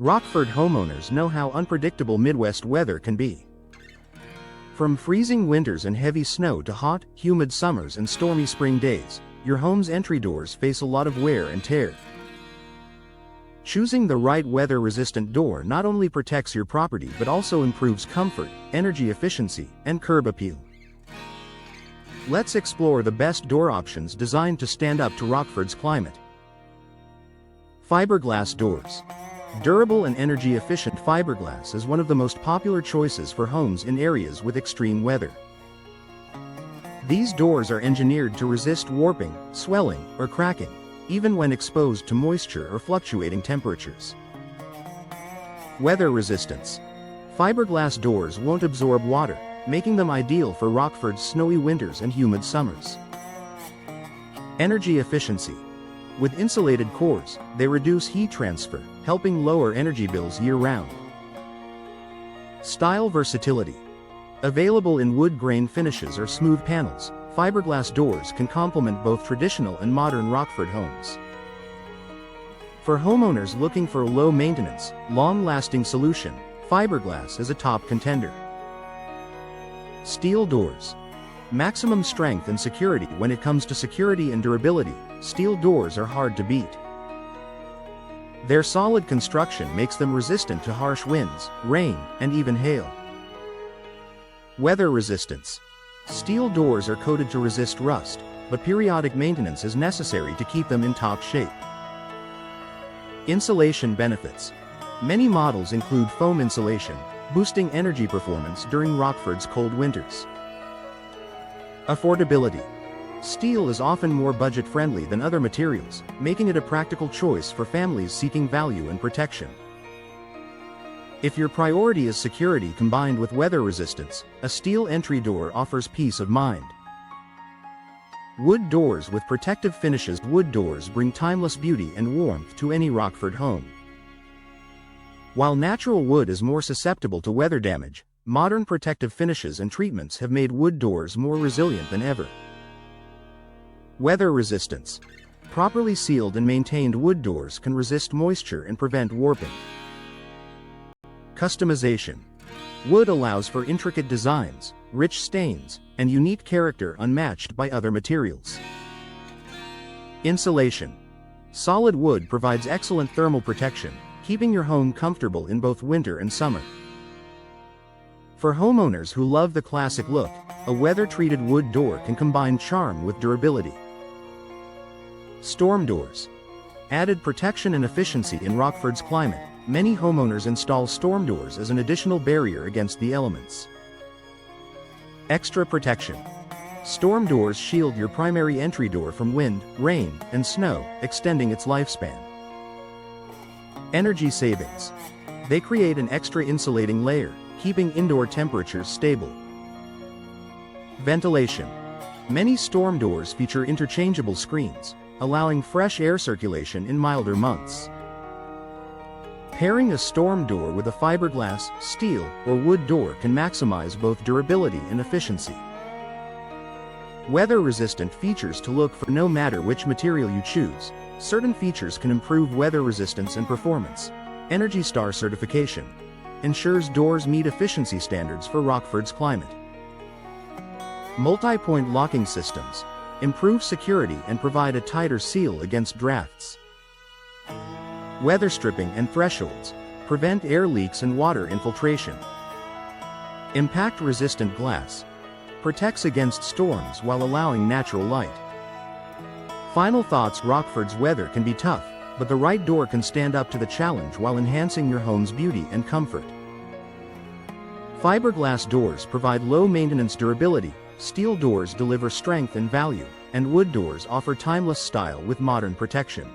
Rockford homeowners know how unpredictable Midwest weather can be. From freezing winters and heavy snow to hot, humid summers and stormy spring days, your home's entry doors face a lot of wear and tear. Choosing the right weather-resistant door not only protects your property but also improves comfort, energy efficiency, and curb appeal. Let's explore the best door options designed to stand up to Rockford's climate. Fiberglass doors. Durable and energy-efficient fiberglass is one of the most popular choices for homes in areas with extreme weather. These doors are engineered to resist warping, swelling, or cracking, even when exposed to moisture or fluctuating temperatures. Weather resistance. Fiberglass doors won't absorb water, making them ideal for Rockford's snowy winters and humid summers. Energy efficiency. With insulated cores, they reduce heat transfer, helping lower energy bills year-round. Style versatility. Available in wood grain finishes or smooth panels, fiberglass doors can complement both traditional and modern Rockford homes. For homeowners looking for a low-maintenance, long-lasting solution, fiberglass is a top contender. Steel doors. Maximum strength and security. When it comes to security and durability, steel doors are hard to beat. Their solid construction makes them resistant to harsh winds, rain, and even hail. Weather resistance. Steel doors are coated to resist rust, but periodic maintenance is necessary to keep them in top shape. Insulation benefits. Many models include foam insulation, boosting energy performance during Rockford's cold winters. Affordability. Steel is often more budget-friendly than other materials, making it a practical choice for families seeking value and protection. If your priority is security combined with weather resistance, a steel entry door offers peace of mind. Wood doors with protective finishes. Wood doors bring timeless beauty and warmth to any Rockford home. While natural wood is more susceptible to weather damage, modern protective finishes and treatments have made wood doors more resilient than ever. Weather resistance. Properly sealed and maintained wood doors can resist moisture and prevent warping. Customization. Wood allows for intricate designs, rich stains, and unique character unmatched by other materials. Insulation. Solid wood provides excellent thermal protection, keeping your home comfortable in both winter and summer. For homeowners who love the classic look, a weather-treated wood door can combine charm with durability. Storm doors. Added protection and efficiency. In Rockford's climate, many homeowners install storm doors as an additional barrier against the elements. Extra protection. Storm doors shield your primary entry door from wind, rain, and snow, extending its lifespan. Energy savings. They create an extra insulating layer, keeping indoor temperatures stable. Ventilation. Many storm doors feature interchangeable screens, allowing fresh air circulation in milder months. Pairing a storm door with a fiberglass, steel, or wood door can maximize both durability and efficiency. Weather-resistant features to look for. No matter which material you choose, certain features can improve weather resistance and performance. Energy Star certification ensures doors meet efficiency standards for Rockford's climate. Multi-point locking systems improve security and provide a tighter seal against drafts. Weather stripping and thresholds prevent air leaks and water infiltration. Impact-resistant glass protects against storms while allowing natural light. Final thoughts. Rockford's weather can be tough, but the right door can stand up to the challenge while enhancing your home's beauty and comfort. Fiberglass doors provide low-maintenance durability, steel doors deliver strength and value, and wood doors offer timeless style with modern protection.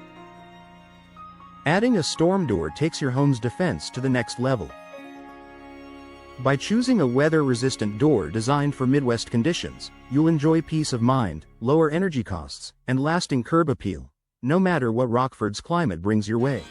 Adding a storm door takes your home's defense to the next level. By choosing a weather-resistant door designed for Midwest conditions, you'll enjoy peace of mind, lower energy costs, and lasting curb appeal, no matter what Rockford's climate brings your way.